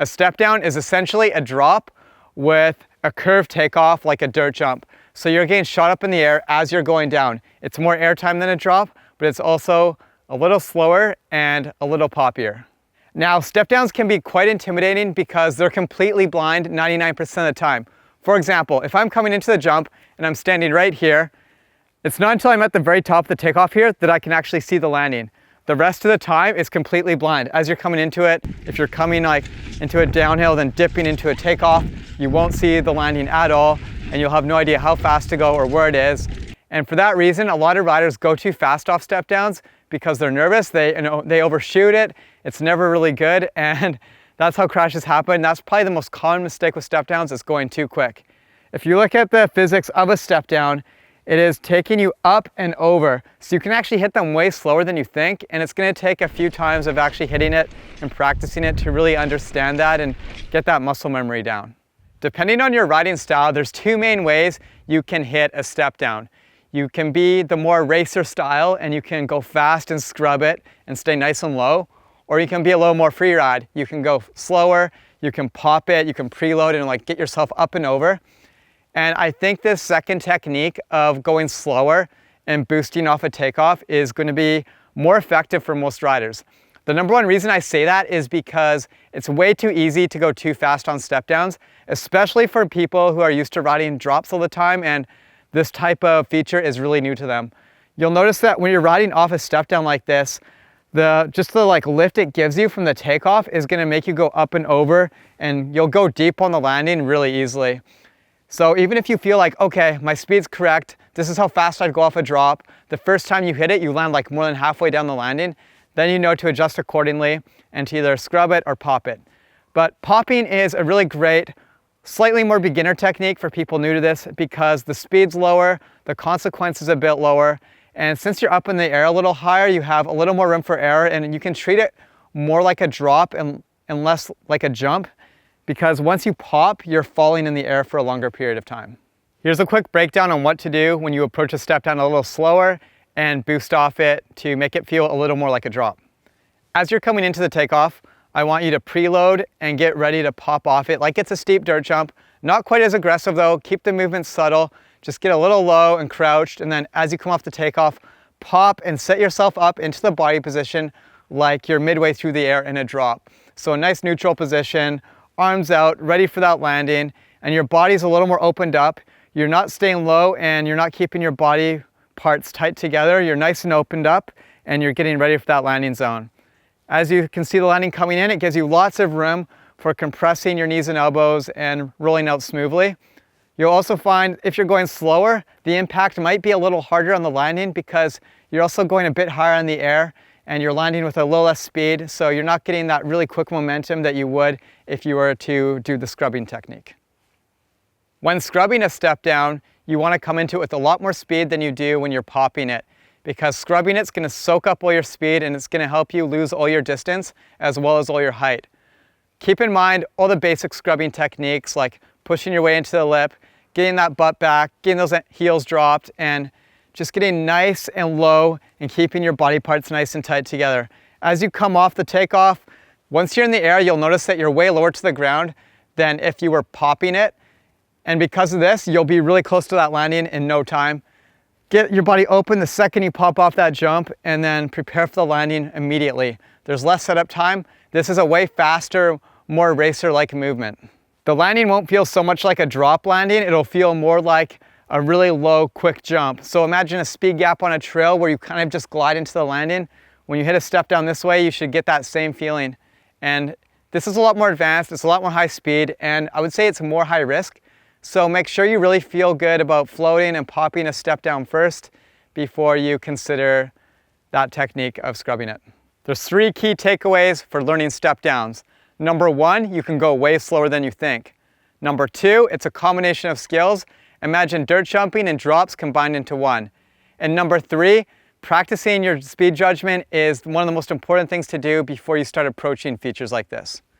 A step down is essentially a drop with a curved takeoff like a dirt jump. So you're getting shot up in the air as you're going down. It's more airtime than a drop, but it's also a little slower and a little poppier. Now, step downs can be quite intimidating because they're completely blind 99% of the time. For example, if I'm coming into the jump and I'm standing right here, it's not until I'm at the very top of the takeoff here that I can actually see the landing. The rest of the time is completely blind. As you're coming into it, if you're coming like into a downhill, then dipping into a takeoff, you won't see the landing at all, and you'll have no idea how fast to go or where it is. And for that reason, a lot of riders go too fast off step downs because they're nervous, they overshoot it, it's never really good, and that's how crashes happen. That's probably the most common mistake with step downs, is going too quick. If you look at the physics of a step down, it is taking you up and over. So you can actually hit them way slower than you think, and it's gonna take a few times of actually hitting it and practicing it to really understand that and get that muscle memory down. Depending on your riding style, there's two main ways you can hit a step down. You can be the more racer style and you can go fast and scrub it and stay nice and low, or you can be a little more free ride. You can go slower, you can pop it, you can preload and like get yourself up and over. And I think this second technique of going slower and boosting off a takeoff is going to be more effective for most riders. The number one reason I say that is because it's way too easy to go too fast on step downs, especially for people who are used to riding drops all the time, and this type of feature is really new to them. You'll notice that when you're riding off a step down like this, just the lift it gives you from the takeoff is going to make you go up and over, and you'll go deep on the landing really easily. So even if you feel like, okay, my speed's correct, this is how fast I'd go off a drop, the first time you hit it, you land like more than halfway down the landing, then you know to adjust accordingly and to either scrub it or pop it. But popping is a really great, slightly more beginner technique for people new to this because the speed's lower, the consequence is a bit lower, and since you're up in the air a little higher, you have a little more room for error, and you can treat it more like a drop and less like a jump, because once you pop, you're falling in the air for a longer period of time. Here's a quick breakdown on what to do when you approach a step down a little slower and boost off it to make it feel a little more like a drop. As you're coming into the takeoff, I want you to preload and get ready to pop off it like it's a steep dirt jump. Not quite as aggressive though, keep the movement subtle, just get a little low and crouched, and then as you come off the takeoff, pop and set yourself up into the body position like you're midway through the air in a drop. So a nice neutral position, arms out, ready for that landing, and your body's a little more opened up. You're not staying low and you're not keeping your body parts tight together. You're nice and opened up and you're getting ready for that landing zone. As you can see the landing coming in, it gives you lots of room for compressing your knees and elbows and rolling out smoothly. You'll also find if you're going slower, the impact might be a little harder on the landing because you're also going a bit higher in the air and you're landing with a little less speed, so you're not getting that really quick momentum that you would if you were to do the scrubbing technique. When scrubbing a step down, you want to come into it with a lot more speed than you do when you're popping it, because scrubbing it's going to soak up all your speed and it's going to help you lose all your distance as well as all your height. Keep in mind all the basic scrubbing techniques like pushing your way into the lip, getting that butt back, getting those heels dropped, and just getting nice and low and keeping your body parts nice and tight together. As you come off the takeoff, once you're in the air, you'll notice that you're way lower to the ground than if you were popping it. And because of this, you'll be really close to that landing in no time. Get your body open the second you pop off that jump and then prepare for the landing immediately. There's less setup time. This is a way faster, more racer-like movement. The landing won't feel so much like a drop landing. It'll feel more like a really low, quick jump. So imagine a speed gap on a trail where you kind of just glide into the landing. When you hit a step down this way, you should get that same feeling. And this is a lot more advanced, it's a lot more high speed, and I would say it's more high risk. So make sure you really feel good about floating and popping a step down first before you consider that technique of scrubbing it. There's 3 key takeaways for learning step downs. Number 1, you can go way slower than you think. Number 2, it's a combination of skills. Imagine dirt jumping and drops combined into one. And number 3, practicing your speed judgment is one of the most important things to do before you start approaching features like this.